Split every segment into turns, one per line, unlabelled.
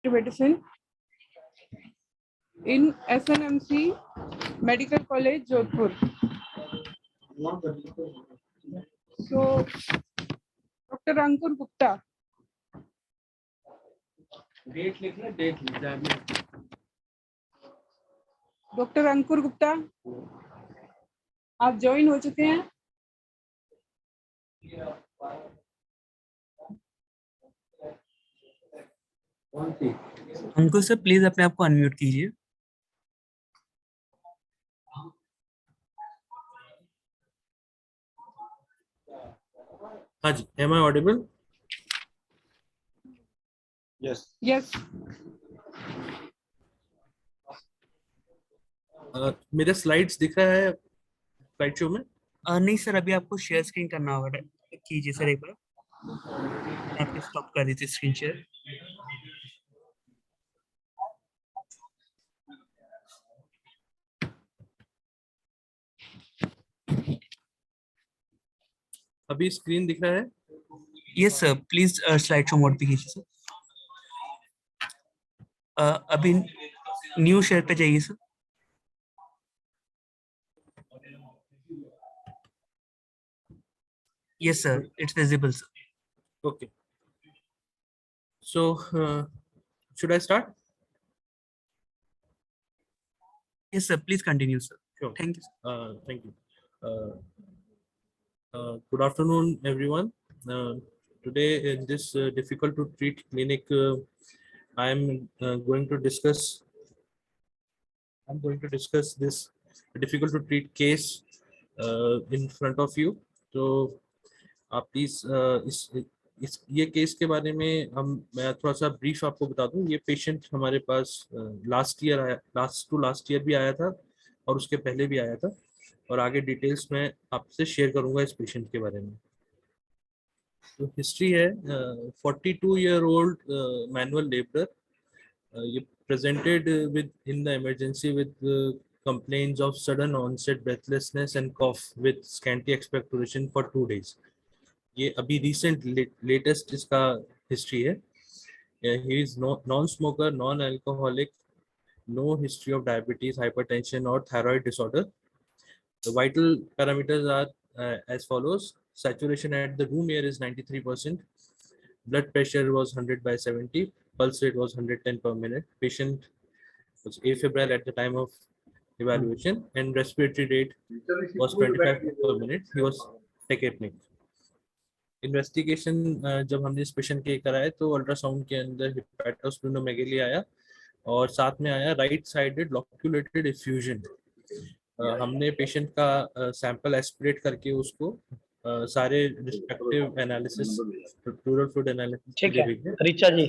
medicine in SNMC Medical College, Jodhpur. So, Dr. Ankur Gupta.
Date लिखना, date लिखना है।
Doctor अंकुर गुप्ता, आप join हो चुके हैं?
कौन सी?
अंकुर सर प्लीज अपने आप को अनम्यूट कीजिए।
हाँ जी, am I audible?
Yes.
मेरे स्लाइड्स दिख रहा है स्लाइड शो में?
नहीं सर, अभी आपको शेयर स्क्रीन करना होगा। कीजिए सर एक बार। आपने स्टॉप कर दी थी स्क्रीन शेयर।
अभी स्क्रीन दिख रहा है?
Yes sir, please slide show mode पे कीजिए सर। अभी न्यू शेयर पे जाइए sir. Yes sir, it's visible sir.
Okay, so should I start?
Yes sir, please continue sir.
Sure.
Thank you.
Thank you. Good afternoon, everyone. Today in this difficult to treat clinic, I am going to discuss. I'm going to discuss this difficult to treat case in front of you. तो आप please इस ये case के बारे में मैं थोड़ा सा ब्रीफ आपको बता दूं। ये पेशेंट हमारे पास लास्ट ईयर भी आया था और उसके पहले भी आया था, और आगे डिटेल्स मैं आपसे शेयर करूंगा इस पेशेंट के बारे में। तो हिस्ट्री है, 42-year-old मैनुअल लेबर, ये presented with in the emergency with complaints of sudden onset breathlessness and cough with scanty expectoration for 2 days. ये अभी recent latest इसका history है। He is non-smoker, non-alcoholic, no history of diabetes, hypertension or thyroid disorder. The vital parameters are as follows. Saturation at the room air is 93%. Blood pressure was 100/70. Pulse rate was 110 per minute. Patient was afebrile at the time of evaluation, and respiratory rate was 25 per minute. He was tachypneic. Investigation जब हमने इस patient के कराए तो ultrasound के अंदर हिपैटोस्प्लेनोमेगाली आया और साथ में आया राइट साइडेड लॉक्यूलेटेड इफ्यूजन। हमने पेशेंट का सैंपल एस्पिरेट करके उसको सारे respective analysis, pleural fluid analysis के लिए भेजे।
रिचा जी,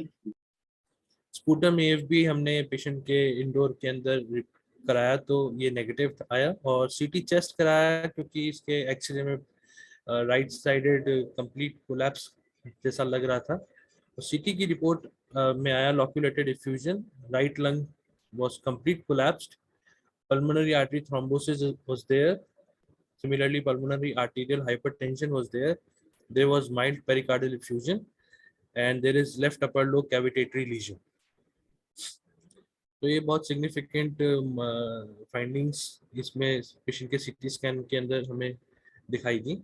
स्पूटम एएफबी हमने पेशेंट के इंडोर के अंदर कराया तो ये नेगेटिव आया, और सीटी चेस्ट कराया क्योंकि इसके एक्सरे में राइट साइडेड कंप्लीट कोलैप्स जैसा लग रहा था। तो सीटी की रिपोर्ट में आया loculated effusion, right lung was complete collapsed, pulmonary artery thrombosis was there. Similarly, pulmonary arterial hypertension was there. There was mild pericardial effusion, and there is left upper lobe cavitatory lesion. तो ये बहुत significant findings इसमें patient के CT scan के अंदर हमें दिखाई दी।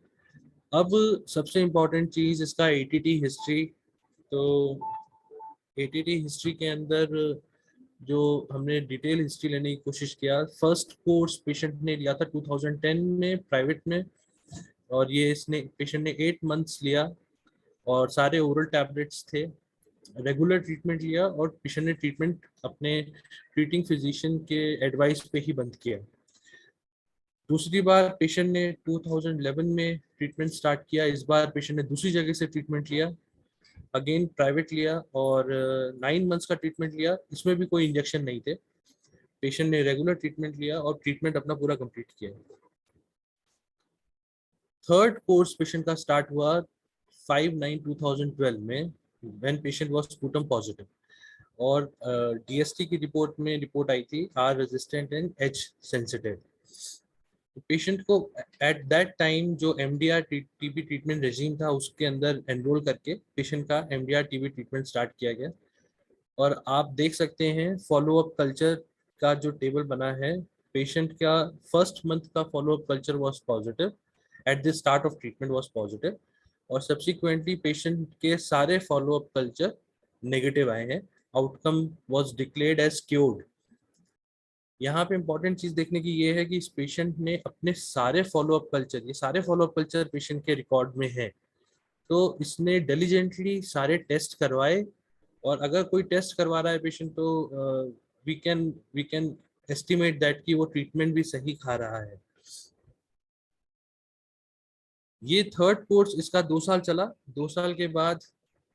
अब सबसे इम्पोर्टेंट चीज़ इसका एटीटी हिस्ट्री। तो एटीटी हिस्ट्री के अंदर जो हमने डिटेल हिस्ट्री लेने की कोशिश किया, फर्स्ट कोर्स पेशेंट ने लिया था 2010 में प्राइवेट में, और ये इसने पेशेंट ने 8 मंथ्स लिया और सारे ओरल टैबलेट्स थे, रेगुलर ट्रीटमेंट लिया, और पेशेंट ने ट्रीटमेंट अपने ट्रीटिंग फिजिशियन के एडवाइस पे ही बंद किया। दूसरी बार पेशेंट ने 2011 में ट्रीटमेंट स्टार्ट किया। इस बार पेशेंट ने दूसरी जगह से ट्रीटमेंट लिया, अगेन प्राइवेट लिया, और 9 मंथ्स का ट्रीटमेंट लिया। इसमें भी कोई इंजेक्शन नहीं थे। पेशेंट ने रेगुलर ट्रीटमेंट लिया और ट्रीटमेंट अपना पूरा कंप्लीट किया। थर्ड कोर्स पेशेंट का स्टार्ट हुआ 5/9/2012 में, when patient was sputum positive, और डीएसटी की रिपोर्ट में रिपोर्ट आई थी R resistant and H sensitive. Patient को एट दैट टाइम जो एमडीआर टीबी ट्रीटमेंट रेजिम था उसके अंदर एनरोल करके पेशेंट का एमडीआर टीबी ट्रीटमेंट स्टार्ट किया गया। और आप देख सकते हैं फॉलो अप कल्चर का जो टेबल बना है, पेशेंट का फर्स्ट मंथ का follow up culture was positive, at the start of treatment was positive, और सब्सिक्वेंटली पेशेंट के सारे फॉलो अप कल्चर नेगेटिव आए हैं, outcome was declared as cured. यहाँ पे इंपॉर्टेंट चीज देखने की ये है कि इस पेशेंट ने अपने सारे फॉलो अप कल्चर, ये सारे फॉलो अप कल्चर पेशेंट के रिकॉर्ड में है, तो इसने डिलीजेंटली सारे टेस्ट करवाए, और अगर कोई टेस्ट करवा रहा है पेशेंट तो वी कैन एस्टिमेट दैट कि वो ट्रीटमेंट भी सही खा रहा है। ये थर्ड कोर्स इसका 2 साल चला। 2 साल के बाद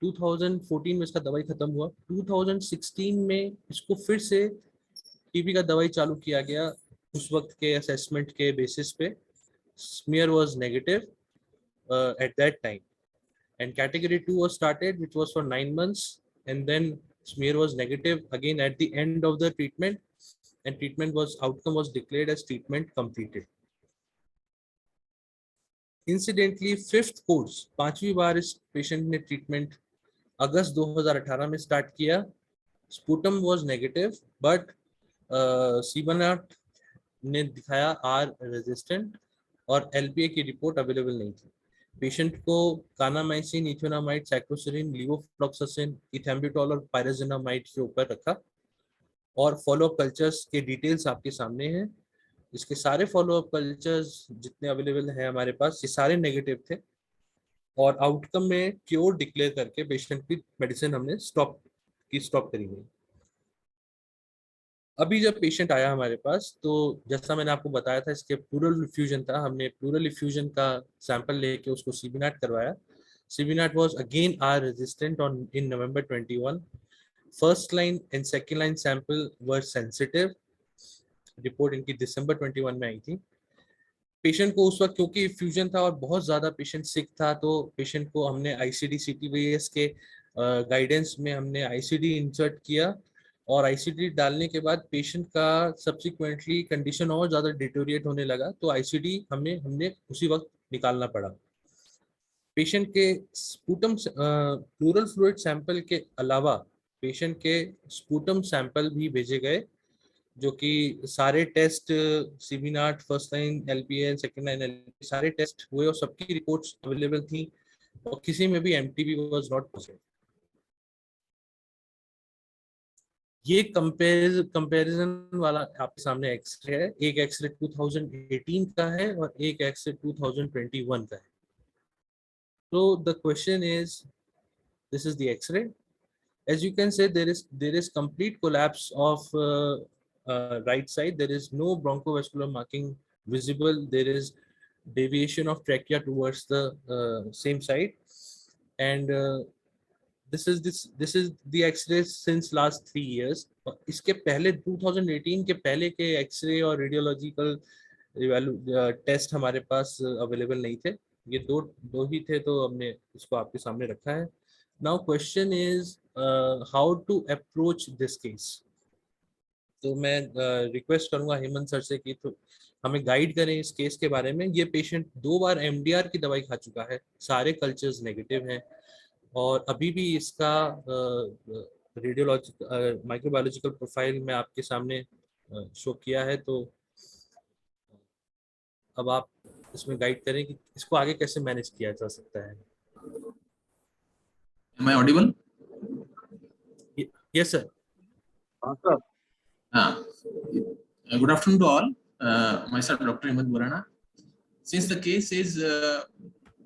2014 में इसका दवाई खत्म हुआ। 2016 में इसको फिर से टीबी का दवाई चालू किया गया, उस वक्त के असेसमेंट के बेसिस पे। Smear was negative at that time, and category 2 was started, which was for 9 months, and then smear was negative again at the end of the treatment, and outcome was declared as treatment completed. Incidentally, fifth course, 5वीं बार इस patient ने treatment अगस्त 2018 में start किया। Sputum was negative, but सीबनाट ने दिखाया are resistant, और LPA की report available नहीं थी। पेशेंट को कानामाइसिन, इथेनोमाइड, साइक्लोसेरिन, लीवोफ्लॉक्सासिन, इथेम्बुटोल और पायराजिनामाइड के ऊपर रखा, और फॉलोअप कल्चर्स के डिटेल्स आपके सामने हैं। इसके सारे फॉलोअप कल्चर्स जितने अवेलेबल हैं हमारे पास, ये सारे नेगेटिव थे, और आउटकम में क्योर डिक्लेयर करके पेशेंट की मेडिसिन हमने स्टॉप करी गई। अभी जब पेशेंट आया हमारे पास, तो जैसा मैंने आपको बताया था, इसके प्लूरल इफ्यूजन था, हमने प्लूरल इफ्यूजन का सैंपल लेके उसको सीबीनैट करवाया। CBNAAT was again R resistant on in November 21। First line and second line sample were sensitive, report इनकी दिसंबर 21 में आई थी। पेशेंट को उस वक्त क्योंकि इफ्यूजन था और बहुत ज्यादा पेशेंट सिक था, तो पेशेंट को हमने आईसीडी सीटीवीएस के गाइडेंस में हमने आईसीडी इंसर्ट किया, और आईसीडी डालने के बाद पेशेंट का सब्सिक्वेंटली कंडीशन और ज़्यादा डिटोरिएट होने लगा, तो आईसीडी हमने उसी वक्त निकालना पड़ा। पेशेंट के स्पूटम प्लूरल फ्लूइड सैंपल के अलावा पेशेंट के स्पूटम सैंपल भी भेजे गए, जो कि सारे test CBNAAT, first line LPA, second line LPA, सारे टेस्ट हुए और सबकी रिपोर्ट्स अवेलेबल थी, और किसी में भी एमटीबी वाज नॉट पॉजिटिव। ये कंपैरिजन वाला आपके सामने एक्सरे है। एक एक्सरे 2018 का है और एक एक्सरे 2021 का है। तो the question is, this is the X-ray. As you can say, there is complete collapse of right side. There is no bronchovascular marking visible. There is deviation of trachea towards the same side, and this is the X-ray since last 3 years. इसके पहले 2018 के पहले के x ray और radiological test हमारे पास available नहीं थे। ये दो ही थे, तो हमने इसको आपके सामने रखा है। Now question is how to approach this case. तो मैं रिक्वेस्ट करूंगा हेमंत सर से कि तो हमें गाइड करें इस केस के बारे में। ये पेशेंट 2 बार एमडीआर की दवाई खा चुका है, सारे कल्चर्स नेगेटिव हैं, और अभी भी इसका रेडियोलॉजिकल माइक्रोबायोलॉजिकल प्रोफाइल में आपके सामने शो किया है। तो अब आप इसमें गाइड करें कि इसको आगे कैसे मैनेज किया जा सकता है।
Am I audible?
Yes, sir.
Good afternoon to all. Myself, Dr. Hemant Borana. Since the case is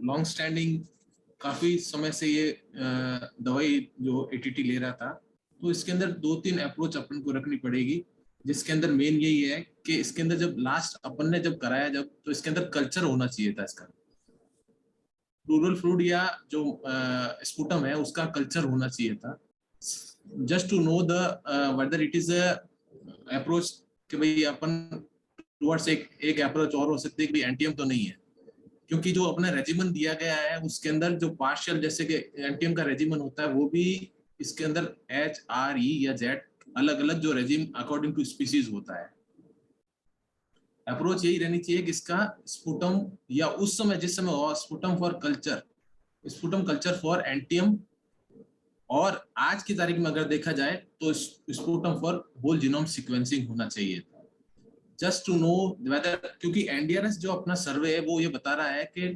long-standing, काफी समय से ये दवाई जो एटीटी ले रहा था, तो इसके अंदर 2-3 अप्रोच अपन को रखनी पड़ेगी, जिसके अंदर मेन यही है कि इसके अंदर जब लास्ट अपन ने जब कराया तो इसके अंदर कल्चर होना चाहिए था। इसका प्लूरल फ्लूइड या जो स्पूटम है उसका कल्चर होना चाहिए था, just to know the whether it is approach कि भाई अपन टुवर्ड्स एक अप्रोच और हो सकती है कि एंटीएम तो नहीं है, क्योंकि जो अपना रेजिमेंट दिया गया है उसके अंदर जो पार्शियल जैसे कि एंटीएम का रेजिमेंट होता है, वो भी इसके अंदर एच, आर, ई या जेड अलग अलग जो रेजिम अकॉर्डिंग टू स्पीसीज होता है। अप्रोच यही रहनी चाहिए कि इसका स्पूटम या उस समय जिस समय sputum for culture, sputum culture for NTM और आज की तारीख में अगर देखा जाए तो sputum for whole genome sequencing होना चाहिए था, जस्ट टू नो वेदर, क्योंकि एनडीआरएस जो अपना सर्वे है वो ये बता रहा है कि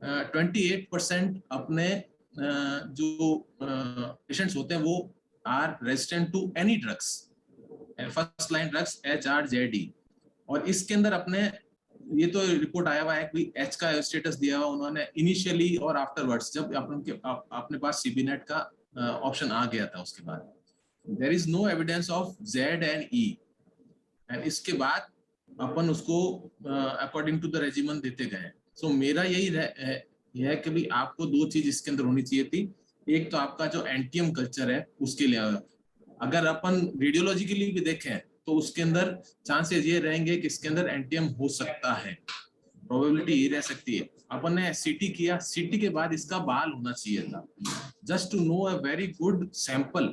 28% अपने जो पेशेंट्स होते हैं वो are resistant to any drugs, first line drugs HRZD, और इसके अंदर अपने ये तो रिपोर्ट आया हुआ है कि एच का स्टेटस दिया हुआ उन्होंने इनिशियली और आफ्टरवर्ड्स, जब अपने पास सीबीनेट का ऑप्शन आ गया था उसके बाद there is no evidence of Z and E, and इसके बाद अपन उसको अकॉर्डिंग टू द रेजिमेंट देते गए। सो मेरा यही है कि भाई आपको दो चीज इसके अंदर होनी चाहिए थी, एक तो आपका जो एंटीएम कल्चर है उसके लिए, अगर अपन रेडियोलॉजी के लिए भी देखें तो उसके अंदर चांसेस ये रहेंगे कि इसके अंदर एंटीएम हो सकता है, प्रोबेबिलिटी ये रह सकती है। अपन ने सीटी किया, सीटी के बाद इसका बाल होना चाहिए था, just to know a very good sample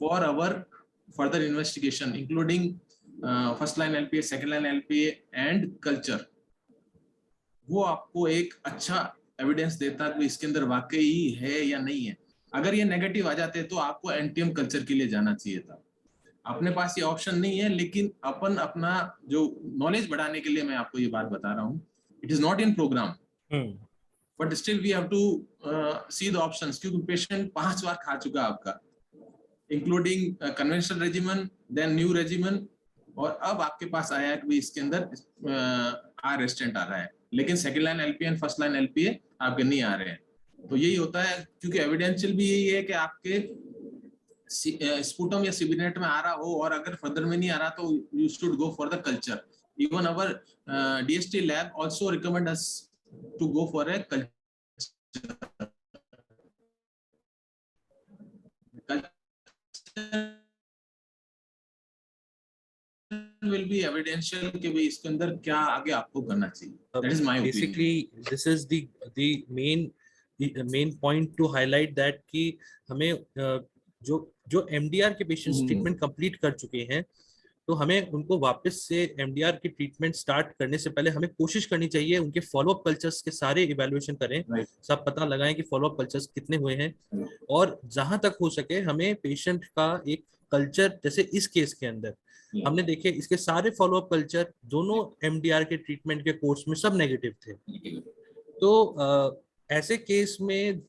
for our further investigation including first line LPA, second line LPA and culture. वो आपको एक अच्छा एविडेंस देता कि इसके अंदर वाकई है या नहीं है। अगर ये नेगेटिव आ जाते तो आपको एंटीएम कल्चर के लिए जाना चाहिए था। अपने पास ये ऑप्शन नहीं है, लेकिन अपन अपना जो नॉलेज बढ़ाने के लिए मैं आपको ये बात बता रहा हूँ, it is not in programme, but still we have to see the options, क्योंकि पेशेंट 5 बार खा चुका है आपका, including conventional regimen, then new regimen, और अब आपके पास आया है कि इसके अंदर आर रेजिस्टेंट आ रहा है, लेकिन second line LPA and first line LPA आपके नहीं आ रहे हैं। तो यही होता है, क्योंकि एविडेंशियल भी यही है कि आपके स्पुटम या सीबीनेट में आ रहा हो, और अगर फर्दर में नहीं आ रहा तो you should go for the culture. Even our DST lab also recommend us to go for a culture will be evidential कि भाई इसके अंदर क्या आगे आपको करना चाहिए। That is my opinion.
Basically, this is the main point to highlight that कि हमें जो MDR के पेशेंट्स ट्रीटमेंट कंप्लीट कर चुके हैं, तो हमें उनको वापस से MDR की ट्रीटमेंट स्टार्ट करने से पहले हमें कोशिश करनी चाहिए उनके फॉलोअप कल्चर्स के सारे इवैल्यूएशन करें, सब पता लगाएं कि फॉलोअप कल्चर्स कितने हुए हैं, और जहां तक हो सके हमें पेशेंट का एक कल्चर, जैसे इस केस के अंदर हमने देखे इसके सारे फॉलोअप कल्चर दोनों MDR के ट्रीटमेंट के कोर्स में सब नेगेटिव थे। तो ऐसे केस में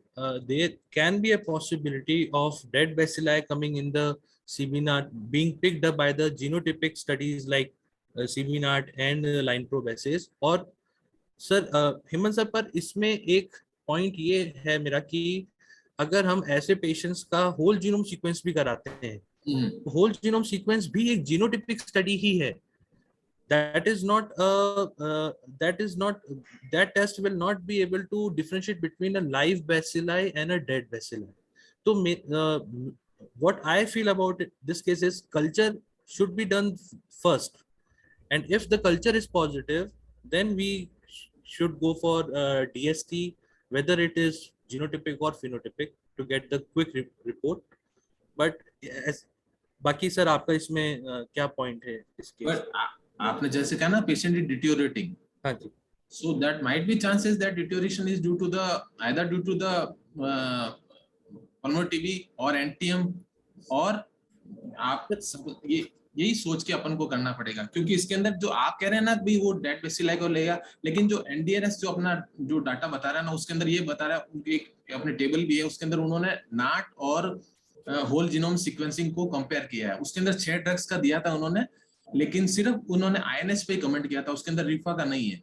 there can be a possibility of dead bacilli coming in the CBNAT being picked up by the genotypic studies like CBNAT and Line-Probasis। और सर हेमंत सर, पर इसमें एक पॉइंट ये है मेरा कि अगर हम ऐसे पेशेंट्स का होल जीनोम सीक्वेंस भी कराते हैं, होल जीनोम सीक्वेंस भी एक जीनोटिपिक स्टडी ही है, that test will not be able to differentiate between a live bacilli and a dead bacilli. So what I feel about this case is culture should be done first, and if the culture is positive, then we should go for DST, whether it is genotypic or phenotypic, to get the quick report. But बाकी sir आपका इसमें क्या point है इसके?
आपने जैसे कहा ना, पेशेंट इज डिटोरेटिंग,
हाँ जी,
so that might be chances that deterioration is due to the either due to the pulmonary TB or NTM, और आप यही सोच के अपन को करना पड़ेगा, क्योंकि इसके अंदर जो आप कह रहे हैं ना भी वो डेड बेसिलाई को लेगा, लेकिन जो एनडीआरएस जो अपना जो डाटा बता रहा है ना, उसके अंदर ये बता रहा है, उनकी एक अपने टेबल भी है, उसके अंदर उन्होंने नाट और होल जीनोम सीक्वेंसिंग को कंपेयर किया है। उसके अंदर 6 ड्रग्स का दिया था उन्होंने, लेकिन सिर्फ उन्होंने आईएनएस पे कमेंट किया था, उसके अंदर रिफा का नहीं है।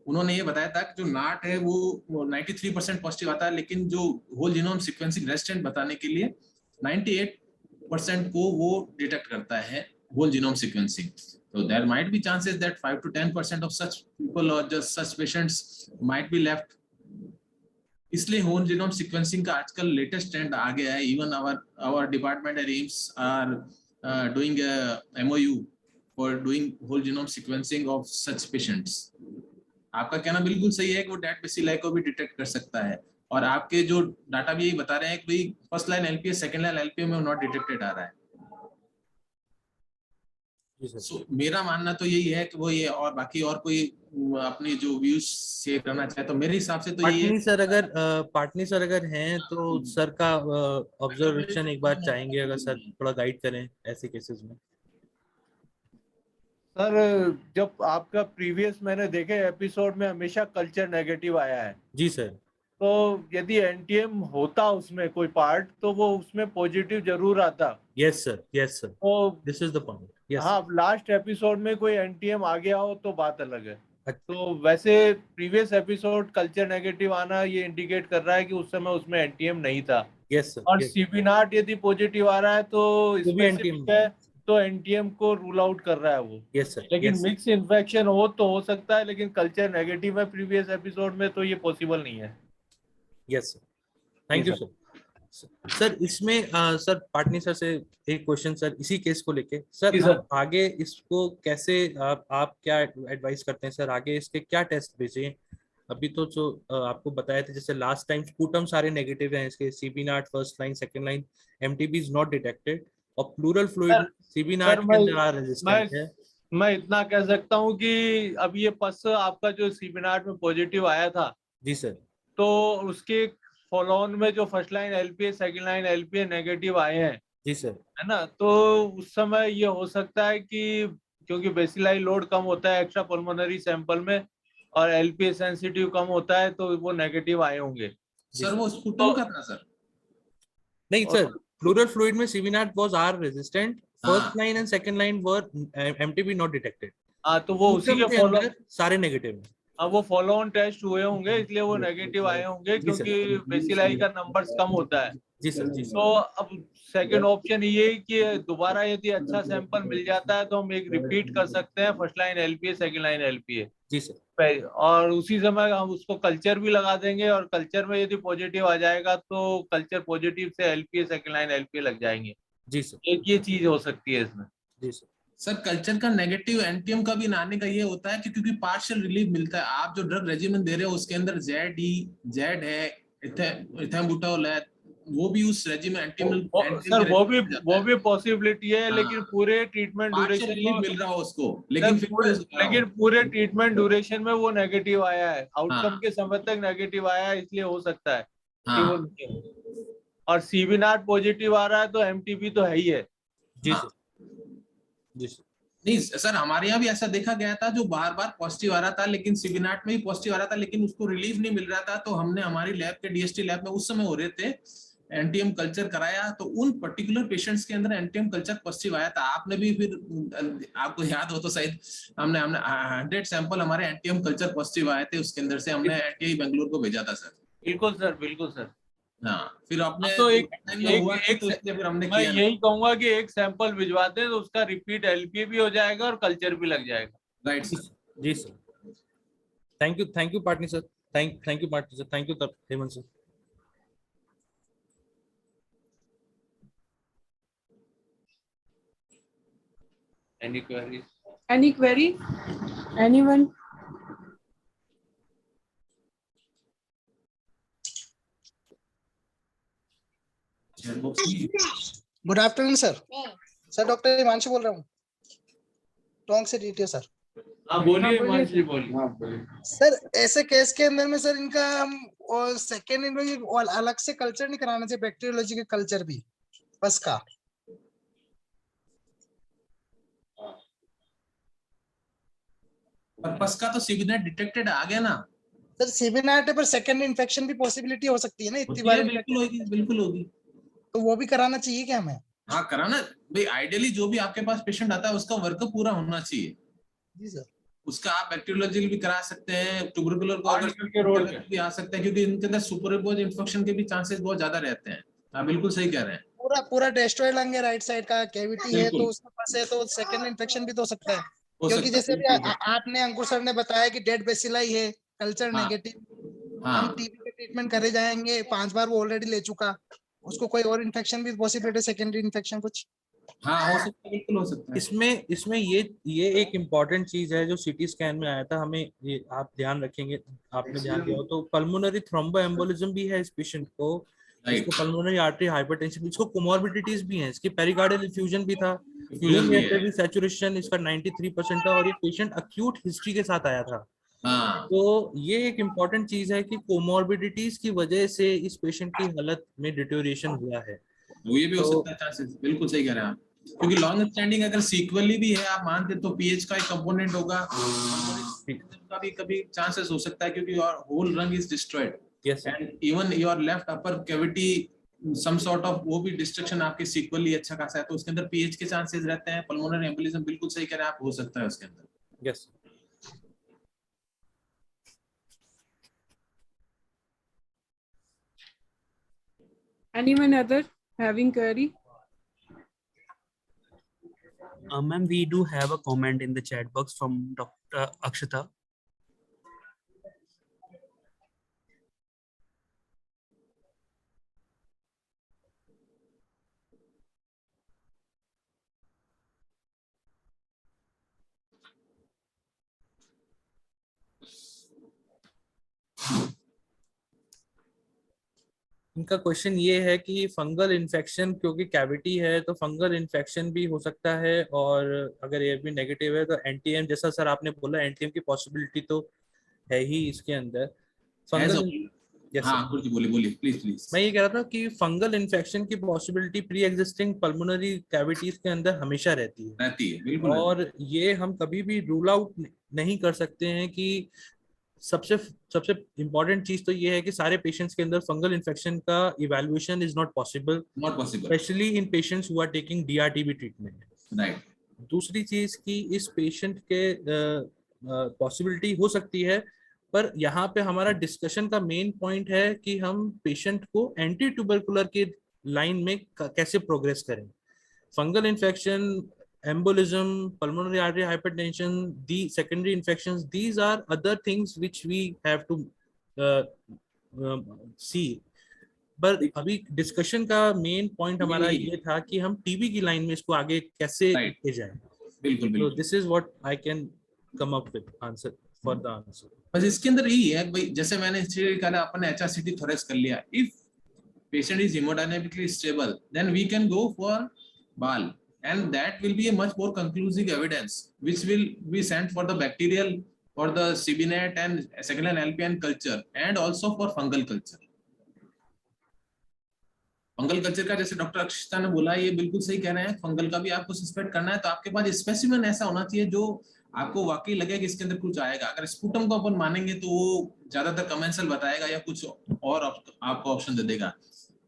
उन्होंने ये बताया था कि जो नाट है वो 93% पॉजिटिव आता है, लेकिन जो होल जीनोम सीक्वेंसिंग रेजिस्टेंट बताने के लिए 98% को वो डिटेक्ट करता है whole genome sequencing. So there might be chances that 5 to 10% of such people or just such patients might be left. इसलिए whole genome sequencing का आजकल लेटेस्ट ट्रेंड आ गया है। Even our department at AIIMS are doing a MOU for doing whole genome sequencing of such patients. आपका कहना बिल्कुल सही है कि वो डेड बेसिलाई को भी डिटेक्ट कर सकता है, और आपके जो डाटा भी यही बता रहे हैं कि भाई first line LPA, second line LPA में नॉट डिटेक्टेड आ रहा है।
जी सर।
सो मेरा मानना तो यही है कि वो ये, और बाकी और कोई अपनी जो व्यूज शेयर करना चाहे तो मेरे हिसाब से तो यही है।
पाटनी सर अगर हैं तो सर का ऑब्जर्वेशन एक बार चाहेंगे, अगर सर थोड़ा गाइड करें ऐसे केसेस में।
सर जब आपका प्रीवियस मैंने देखे एपिसोड में हमेशा कल्चर नेगेटिव आया है,
जी सर।
तो यदि एनटीएम होता उसमें कोई पार्ट तो वो उसमें पॉजिटिव जरूर आता।
यस सर, यस सर,
तो
this is the point. Yes
हाँ, लास्ट एपिसोड में कोई एनटीएम आ गया हो तो बात अलग है।
अच्छा।
तो वैसे प्रीवियस एपिसोड कल्चर नेगेटिव आना ये इंडिकेट कर रहा है कि उस समय उसमें एनटीएम नहीं था।
Yes sir.
और सीबी नाट यदि पॉजिटिव आ रहा है तो
तो भी NTM
स्पेसिफिक है, तो एनटीएम को रूल आउट कर रहा है वो।
Yes sir.
लेकिन
यस
मिक्स इन्फेक्शन हो तो हो सकता है, लेकिन कल्चर नेगेटिव है प्रीवियस एपिसोड में तो ये पॉसिबल नहीं है।
Yes sir, thank you
ji
sir. Sir इसमें सर पाटनी सर से एक क्वेश्चन सर, इसी केस को लेके सर,
जी सर।
आप आगे इसको कैसे आप क्या एडवाइस करते हैं सर, आगे इसके क्या टेस्ट भेजें? अभी तो जो आपको बताया था, जैसे लास्ट टाइम स्पूटम सारे नेगेटिव हैं इसके, CBNAAT first line second line, MTB is not detected, और pleural fluid
sir
CB
sir
NAAT के अंदर आ रेजिस्टेंट है।
मैं इतना कह सकता हूँ कि अब ये पस आपका जो सीबीनाट में पॉजिटिव आया था,
जी सर।
तो उसके फॉलो ऑन में जो first line LPA second line LPA negative आए हैं,
जी सर।
है ना, तो उस समय ये हो सकता है कि क्योंकि बेसिलाई लोड कम होता है एक्स्ट्रा पल्मोनरी सैंपल में और एलपीए सेंसिटिव कम होता है, तो वो नेगेटिव आए होंगे।
सर वो स्पुटम
तो
का था सर।
नहीं सर,
और-
प्लूरल फ्लूइड में CBNAAT was R resistant, first
हाँ
line and second line were MTB not detected,
हाँ, तो वो उसी
स्पूटम
के
के
फॉलो,
अंदर सारे नेगेटिव हैं।
अब वो फॉलो ऑन टेस्ट हुए होंगे इसलिए वो नेगेटिव आए होंगे,
जी सर।
क्योंकि बेसिलाई का नंबर्स कम होता है।
जी सर। जी
तो
सर।
अब सेकंड ऑप्शन ये है कि दोबारा यदि अच्छा सैंपल मिल जाता है तो हम एक रिपीट कर सकते हैं first line LPA second line LPA,
जी सर।
और उसी समय हम उसको कल्चर भी लगा देंगे, और कल्चर में यदि पॉजिटिव आ जाएगा तो कल्चर पॉजिटिव से एलपीए सेकंड लाइन एलपीए लग जाएंगे।
जी सर।
एक ये चीज हो सकती है इसमें।
जी सर।
सर, कल्चर का नेगेटिव एंटीएम का भी आने का ये होता है कि क्योंकि पार्शियल रिलीफ मिलता है। आप जो ड्रग रेजिमेंट दे रहे हो उसके अंदर जेड है, इथेम्बुटोल है, वो भी उस रेजिमेंट एंटीएम
सर
के रेजिमेंट में जाता
वो
है।
भी पॉसिबिलिटी है, लेकिन
हाँ,
पूरे ट्रीटमेंट
पार्शियल
ड्यूरेशन
रिलीफ
में,
मिल रहा हो उसको,
सर
लेकिन फिर भी
पूरे,
यूज कर रहा हो।
लेकिन पूरे ट्रीटमेंट ड्यूरेशन में वो नेगेटिव आया है, आउटकम
हाँ
के समय तक नेगेटिव आया है, इसलिए हो सकता है कि वो
हाँ
नहीं हो। और सीबी नाट पॉजिटिव आ रहा है तो एमटीबी तो है ही है।
जी
हाँ।
सर। जी सर।
नहीं सर, हमारे यहाँ भी ऐसा देखा गया था, जो बार बार पॉजिटिव आ रहा था, लेकिन सीबीनाट में भी पॉजिटिव आ रहा था, लेकिन उसको रिलीफ नहीं मिल रहा था। तो हमने हमारी लैब के डीएसटी लैब में उस समय हो रहे थे, एनटीएम कल्चर कराया, तो उन पर्टिकुलर पेशेंट्स के अंदर एनटीएम कल्चर पॉजिटिव आया था। आपने भी फिर, आपको याद हो तो शायद, हमने हमने 100 सैंपल हमारे एनटीएम कल्चर पॉजिटिव आए थे, उसके अंदर से हमने एनटीआई बेंगलुरु को भेजा था सर।
बिल्कुल सर, बिल्कुल सर।
हाँ, फिर आपने
तो एक
में
एक
हुआ
एक
तो इसलिए फिर हमने
मैं
किया ना।
यही कहूंगा कि एक सैंपल भिजवा दें तो उसका रिपीट एलपीए भी हो जाएगा और कल्चर भी लग जाएगा।
Right sir.
जी sir. Thank you Patni sir, thank you Patni sir, thank you Hemant sir.
Any queries?
Any query? Anyone?
Good afternoon sir. Sir doctor Himanshu बोल रहा हूँ, टोंक से डीटीओ सर।
हाँ बोलिए
बोलिए।
हिमांशु जी, बोलिए।
सर ऐसे केस के अंदर में सर इनका हम और सेकेंड इनमें अलग से कल्चर नहीं कराना चाहिए, बैक्टीरियोलॉजी के कल्चर भी बस का?
पर्पस का तो सीबीनेट डिटेक्टेड आ गया ना।
सर सीबीनाट है पर सेकेंड इन्फेक्शन भी पॉसिबिलिटी हो सकती है ना, इतनी
होती है,
बार
बिल्कुल होगी, बिल्कुल होगी।
तो वो भी कराना चाहिए क्या हमें?
हाँ, कराना भाई। आइडियली जो भी आपके पास पेशेंट आता है उसका वर्कअप पूरा होना चाहिए।
जी सर।
उसका आप बैक्टीरियोलॉजी भी करा सकते हैं, ट्यूबरकुलर को
हाँ,
अगर
निकल के रोड पे।
भी आ सकते हैं, क्योंकि इनके अंदर सुपरइम्पोज इन्फेक्शन के भी चांसेस बहुत ज्यादा रहते हैं। आप बिल्कुल सही कह रहे हैं।
पूरा पूरा डेस्ट्रॉय लेंगे राइट साइड का, कैविटी है
बिल्कुल
तो उसमें फंसे तो सेकेंड इन्फेक्शन भी तो हो सकता है।
हो
क्योंकि
सकता
जैसे
है,
अभी
बिल्कुल।
आपने अंकुर सर ने बताया कि डेड बेसिलाई है, कल्चर
हाँ
नेगेटिव, हम
हाँ
टीबी का ट्रीटमेंट करे जाएंगे, 5 बार वो ऑलरेडी ले चुका, उसको कोई और इन्फेक्शन भी पॉसिबिलिटी, सेकेंडरी इन्फेक्शन कुछ?
हाँ, हो सकता है, बिल्कुल हो सकता है।
इसमें ये एक इम्पॉर्टेंट चीज है जो सीटी स्कैन में आया था, हमें ये आप ध्यान रखेंगे, आपने ध्यान दिया हो तो, पल्मोनरी थ्रोम्बोएम्बोलिज्म भी है इस पेशेंट को, इसको पल्मोनरी आर्टरी हाइपरटेंशन, इसको कोमोर्बिडिटीज भी हैं, इसकी पेरिकार्डियल इफ्यूजन भी था,
Infusion भी है।
सैचुरेशन इसका 93% था, और ये पेशेंट अक्यूट हिस्ट्री के साथ आया था।
हाँ
तो ये एक इम्पॉर्टेंट चीज है कि कोमोर्बिडिटीज की वजह से इस पेशेंट की हालत में डिटोरिएशन हुआ है।
वो ये भी हो
तो-
सकता है चांसेस, बिल्कुल सही कह रहे हैं आप, क्योंकि लॉन्ग स्टैंडिंग अगर सीक्वली भी है आप मानते तो पीएच का एक कंपोनेंट होगा, का भी कभी चांसेस हो सकता है, क्योंकि your whole lung is destroyed
Yes,
and even your left upper cavity some sort of वो भी डिस्ट्रक्शन आपके सीक्वली अच्छा खासा है, तो उसके अंदर पीएच के चांसेस रहते हैं। पल्मोनरी एम्बोलिज्म बिल्कुल सही कह रहे हैं आप, हो सकता है उसके अंदर।
yes.
Anyone other having query?
Ma'am, we do have a comment in the chat box from Dr. Akshata.
इनका क्वेश्चन ये है कि फंगल इन्फेक्शन, क्योंकि कैविटी है तो फंगल इन्फेक्शन भी हो सकता है, और अगर ये भी नेगेटिव है तो एनटीएम, जैसा सर आपने बोला एनटीएम की पॉसिबिलिटी तो है ही इसके अंदर। फंगल, yes,
हाँ गुरुजी बोलिए बोलिए प्लीज प्लीज।
मैं ये कह रहा था कि फंगल इन्फेक्शन की possibility pre existing pulmonary cavities के अंदर हमेशा रहती है,
बिल्कुल
और ये हम कभी भी रूल आउट नहीं कर सकते हैं कि सबसे सबसे इम्पोर्टेंट चीज तो ये है कि सारे पेशेंट्स के अंदर फंगल इन्फेक्शन का evaluation is not possible, especially in patients who are taking DRTB treatment.
Right.
दूसरी चीज कि इस पेशेंट के पॉसिबिलिटी हो सकती है, पर यहाँ पे हमारा डिस्कशन का मेन पॉइंट है कि हम पेशेंट को एंटी ट्यूबरकुलर के लाइन में कैसे प्रोग्रेस करें। Fungal infection, embolism, pulmonary artery hypertension, the secondary infections, these are other things which we have to see. पर अभी डिस्कशन का मेन पॉइंट हमारा ये था कि हम टीबी की लाइन में इसको आगे कैसे लेके जाएं।
बिल्कुल बिल्कुल।
So this is what I can come up with answer for the answer.
बस इसके अंदर यही है भाई, जैसे मैंने कहा अपन ने HRCT थोरेक्स कर लिया, if patient is hemodynamically stable then we can go for BAL, and that will be a much more conclusive evidence which will be sent for the bacterial, for the CBNet and second line LPN culture, and also for fungal culture. Fungal culture का जैसे doctor अक्षता ने बोला, ये बिल्कुल सही कह रहे हैं, फंगल का भी आपको सस्पेक्ट करना है तो आपके पास स्पेसिमेन ऐसा होना चाहिए जो आपको वाकई लगे कि इसके अंदर कुछ आएगा। अगर स्पूटम को अपन मानेंगे तो वो ज्यादातर कमेंसल बताएगा या कुछ और आपको ऑप्शन दे देगा।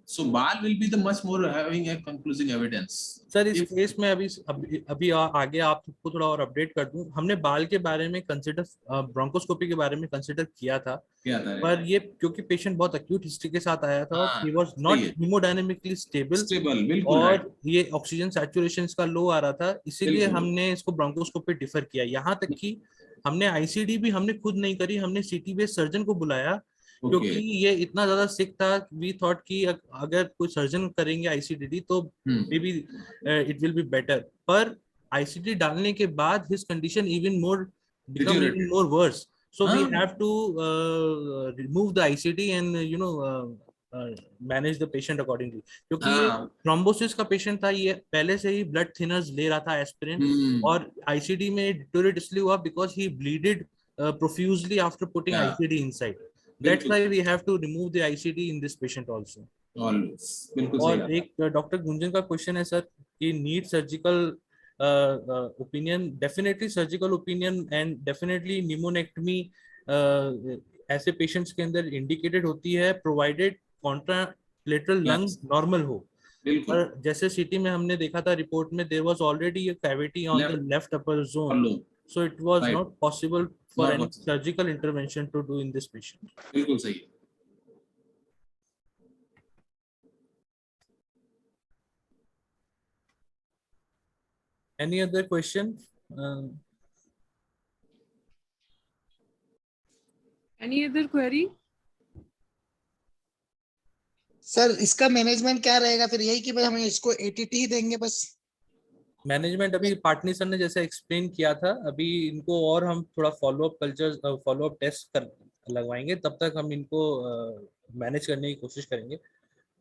So BAL will be the much more having a conclusive evidence.
Sir इस केस में अभी आगे आपको थोड़ा और अपडेट कर दूं, हमने बाल के बारे में कंसिडर, ब्रोंकोस्कोपी के बारे में कंसिडर किया था, पर ये क्योंकि पेशेंट बहुत अक्यूट हिस्ट्री के साथ आया था, ही वाज नॉट हेमोडायनेमिकली स्टेबल, और ये ऑक्सीजन सैचुरेशन इसका लो आ रहा था, इसीलिए हमने इसको ब्रोंकोस्कोपी डिफर किया। यहाँ तक कि हमने आईसीडी भी हमने खुद नहीं करी, हमने सीटी बेस्ड सर्जन को बुलाया, क्योंकि ये इतना ज्यादा सिक था, वी थॉट कि अगर कोई सर्जन करेंगे आईसीडी तो maybe it will be better, पर आईसीडी डालने के बाद his condition even more worse, so we have to remove the ICD and you know manage the patient accordingly, क्योंकि थ्रोम्बोसिस का पेशेंट था, ये पहले से ही ब्लड थिनर्स ले रहा था एस्पिरिन, और आईसीडी में डिटोरेट इसलिए हुआ because he bleeded profusely after putting ICD inside. That's why we have to remove the ICD in this patient also.
बिल्कुल
और
सही।
एक डॉक्टर गुंजन का क्वेश्चन है सर कि need surgical opinion, definitely surgical opinion and definitely pneumonectomy ऐसे patients के अंदर इंडिकेटेड होती है, प्रोवाइडेड कॉन्ट्रालेटरल लंग नॉर्मल हो। पर जैसे सिटी में हमने देखा था रिपोर्ट में, there was already a cavity on the left upper zone, so it was not possible for any surgical intervention to do in this patient.
बिल्कुल सही।
Any other question?
Any other query?
Sir इसका management क्या रहेगा फिर? यही कि भाई हम इसको एटीटी ही देंगे बस?
मैनेजमेंट अभी पाटनी सर ने जैसे एक्सप्लेन किया था, अभी इनको और हम थोड़ा फॉलोअप कल्चर, फॉलोअप टेस्ट कर लगवाएंगे, तब तक हम इनको मैनेज करने की कोशिश करेंगे।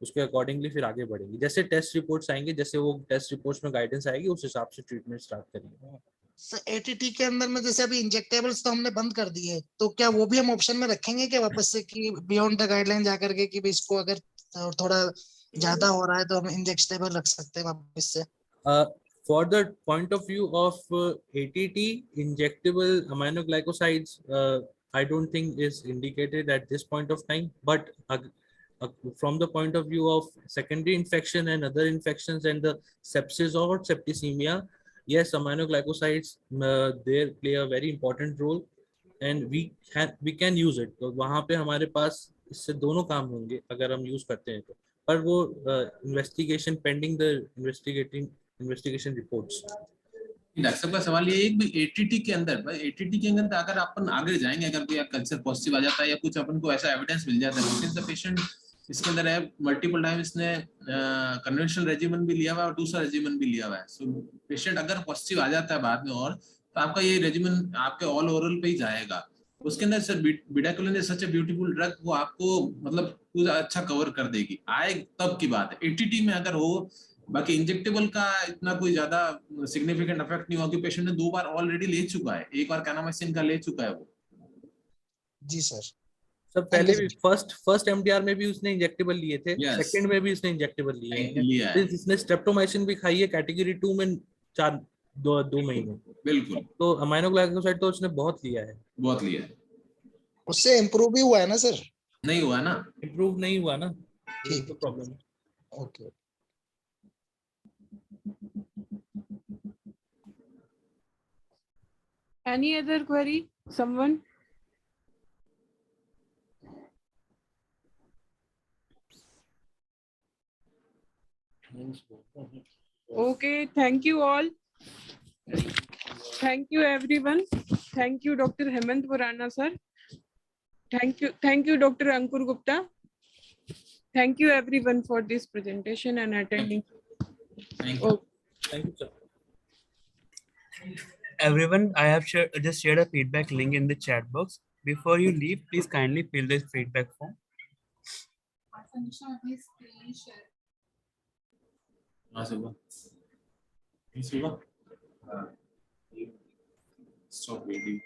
उसके अकॉर्डिंगली फिर आगे बढ़ेंगे। जैसे टेस्ट रिपोर्ट्स आएंगे, जैसे वो टेस्ट रिपोर्ट्स में गाइडेंस आएगी, उस हिसाब से ट्रीटमेंट स्टार्ट करेंगे।
सर एटीटी के अंदर में जैसे अभी इंजेक्टेबल्स तो हमने बंद कर दिए, तो क्या वो भी हम ऑप्शन में रखेंगे कि वापस से कि बियॉन्ड द गाइडलाइन जाकर के कि भी इसको अगर थोड़ा ज्यादा हो रहा है तो हम इंजेक्टेबल रख सकते हैं वापस से?
For the point of view of ATT, injectable aminoglycosides, I don't think is indicated at this point of time. But from the point of view of secondary infection and other infections and the sepsis or septicemia, yes, aminoglycosides they play a very important role, and we can use it. तो वहाँ पे हमारे पास इससे दोनों काम होंगे अगर हम यूज करते हैं तो। पर वो investigation pending the investigation reports.
Doctor साहब का सवाल ये है कि एटीटी के अंदर, एटीटी के अंदर अगर अपन आगे जाएंगे, अगर कोई कल्चर पॉजिटिव आ जाता है या कुछ अपन को ऐसा एविडेंस मिल जाता है, सिंस द पेशेंट इसके अंदर है मल्टीपल टाइम, इसने कन्वेंशनल रेजिमेन भी लिया हुआ है और दूसरा रेजिमेन भी लिया हुआ है, सो पेशेंट अगर पॉजिटिव आ जाता है बाद में और, तो आपका ये रेजिमेन आपके ऑल ओरल पे ही जाएगा। उसके अंदर sir bedaquiline is such a beautiful drug, वो आपको मतलब पूरा अच्छा कवर कर देगी, आए तब की बात है। एटीटी में अगर हो, बाकी इंजेक्टेबल का इतना कोई ज्यादा सिग्निफिकेंट इफेक्ट नहीं हुआ कि पेशेंट ने 2 बार ऑलरेडी ले चुका है, एक बार कैनामाइसिन का ले चुका है वो।
जी सर।
सर पहले भी फर्स्ट एमडीआर में भी उसने इंजेक्टेबल लिए थे,
Yes.
सेकंड में भी उसने इंजेक्टेबल लिए हैं,
लिया है।
इसने स्ट्रेप्टोमाइसिन भी खाई है कैटेगरी 2 में 2 महीने।
बिल्कुल,
तो अमाइनोग्लाइकोसाइड तो उसने बहुत लिया है।
बहुत लिया है।
उससे इम्प्रूव भी हुआ है ना सर?
नहीं हुआ ना,
इम्प्रूव नहीं हुआ ना,
ठीक
तो प्रॉब्लम है।
Okay.
Any other query? Someone? Okay, thank you all. Thank you everyone. Thank you Dr. Hemant Borana sir. Thank you Dr. Ankur Gupta. Thank you everyone for this presentation and attending.
Thank you.
Thank you sir।
Everyone, I have just shared a feedback link in the chat box. Before you leave, please kindly fill this feedback form.
Stop waiting.